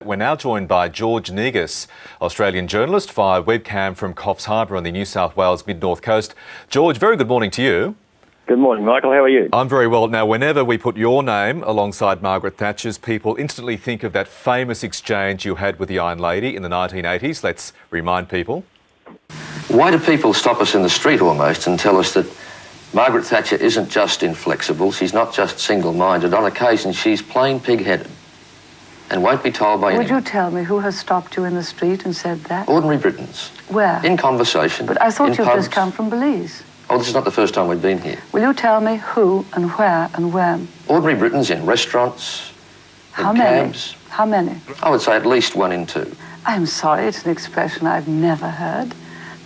We're now joined by George Negus, Australian journalist, via webcam from Coffs Harbour on the New South Wales mid-north coast. George, very good morning to you. Good morning, Michael. How are you? I'm very well. Now, whenever we put your name alongside Margaret Thatcher's, people instantly think of that famous exchange you had with the Iron Lady in the 1980s. Let's remind people. Why do people stop us in the street almost and tell us that Margaret Thatcher isn't just inflexible, she's not just single-minded. On occasion, she's plain pig-headed and won't be told by anyone. Would you tell me who has stopped you in the street and said that? Ordinary Britons. Where? In conversation. But I thought in you've pubs. just come from Belize. Oh, this is not the first time we've been here. Will you tell me who and where and when? Ordinary Britons in restaurants, How in many? cabs. How many? I would say at least 1 in 2. I'm sorry, it's an expression I've never heard.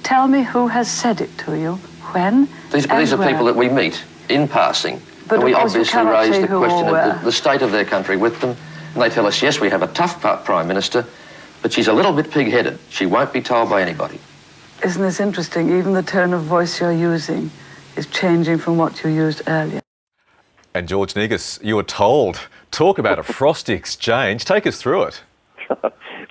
Tell me who has said it to you, when, These and are where. people that we meet in passing. But and we of course you obviously cannot raise say the who question or of where. the state of their country with them. And they tell us, yes, we have a tough Prime Minister, but she's a little bit pig-headed. She won't be told by anybody. Isn't this interesting? Even the tone of voice you're using is changing from what you used earlier. And George Negus, you were told. Talk about a frosty exchange. Take us through it.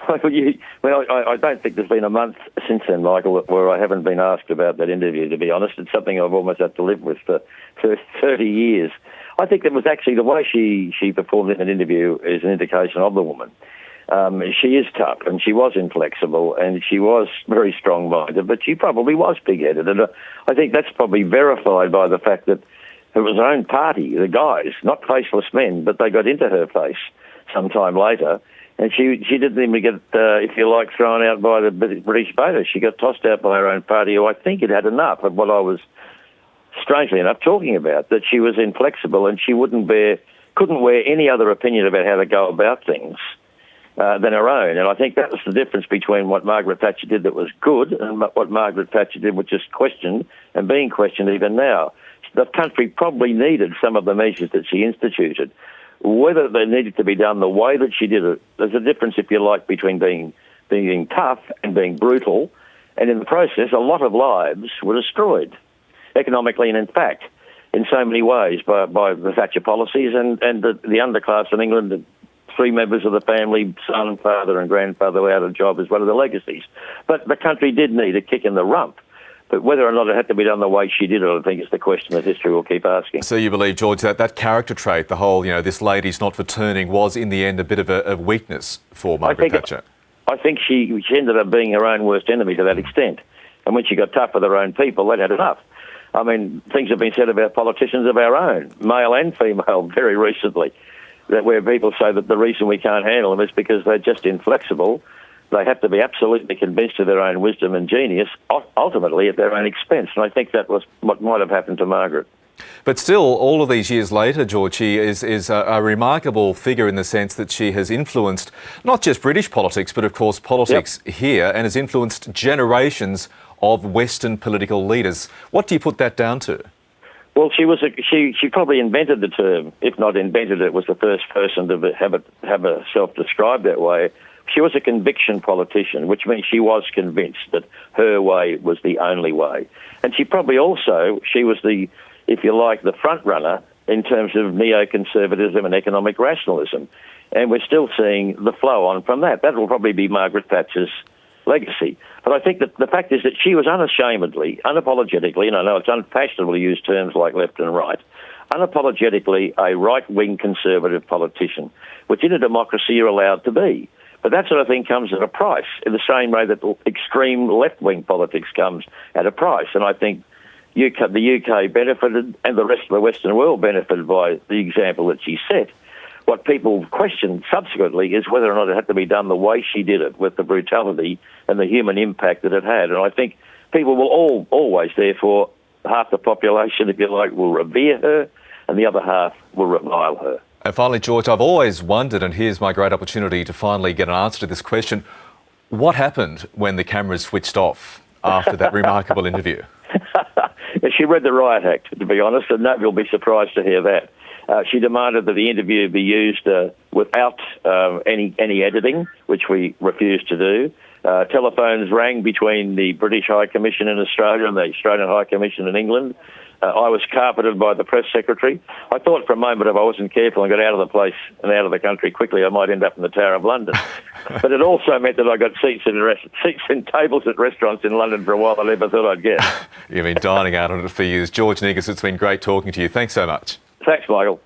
I don't think there's been a month since then, Michael, where I haven't been asked about that interview, to be honest. It's something I've almost had to live with for 30 years. I think that was actually the way she performed in an interview is an indication of the woman. She is tough and she was inflexible and she was very strong-minded, but she probably was pig-headed. And I think that's probably verified by the fact that it was her own party, the guys, not faceless men, but they got into her face sometime later. And she didn't even get, if you like, thrown out by the British voters. She got tossed out by her own party, who I think had enough of what I was, strangely enough, talking about, that she was inflexible and she couldn't wear any other opinion about how to go about things than her own. And I think that was the difference between what Margaret Thatcher did that was good and what Margaret Thatcher did, which is questioned and being questioned even now. The country probably needed some of the measures that she instituted. Whether they needed to be done the way that she did it, there's a difference, if you like, between being tough and being brutal. And in the process, a lot of lives were destroyed, economically and in fact, in so many ways by the Thatcher policies and the underclass in England. The 3 members of the family, son, father and grandfather, were out of job as one of the legacies. But the country did need a kick in the rump. But whether or not it had to be done the way she did it, I think is the question that history will keep asking. So you believe, George, that character trait, the whole, this lady's not for turning, was in the end a bit of a weakness for Margaret Thatcher? I think she ended up being her own worst enemy to that extent. And when she got tough with her own people, that had enough. I mean, things have been said about politicians of our own, male and female, very recently, that where people say that the reason we can't handle them is because they're just inflexible. They have to be absolutely convinced of their own wisdom and genius, ultimately at their own expense. And I think that was what might have happened to Margaret. But still, all of these years later, George, she is a remarkable figure in the sense that she has influenced not just British politics, but of course politics here, and has influenced generations of Western political leaders. What do you put that down to? Well, she probably invented the term. If not invented it, was the first person to have herself described that way. She was a conviction politician, which means she was convinced that her way was the only way. And she probably also, she was the, if you like, the front runner in terms of neoconservatism and economic rationalism. And we're still seeing the flow on from that. That will probably be Margaret Thatcher's legacy. But I think that the fact is that she was unashamedly, unapologetically, and I know it's unfashionable to use terms like left and right, unapologetically a right-wing conservative politician, which in a democracy you're allowed to be. But that sort of thing comes at a price, in the same way that extreme left-wing politics comes at a price. And I think the UK benefited, and the rest of the Western world benefited by the example that she set. What people questioned subsequently is whether or not it had to be done the way she did it, with the brutality and the human impact that it had. And I think people will always, therefore, half the population, if you like, will revere her, and the other half will revile her. And finally, George, I've always wondered, and here's my great opportunity to finally get an answer to this question, what happened when the cameras switched off after that remarkable interview? She read the Riot Act, to be honest, and nobody will be surprised to hear that. She demanded that the interview be used without any editing, which we refused to do. Telephones rang between the British High Commission in Australia and the Australian High Commission in England. I was carpeted by the press secretary. I thought for a moment if I wasn't careful and got out of the place and out of the country quickly, I might end up in the Tower of London. But it also meant that I got seats and tables at restaurants in London for a while I never thought I'd get. You've been dining out on it for years. George Negus, it's been great talking to you. Thanks so much. Thanks, Michael.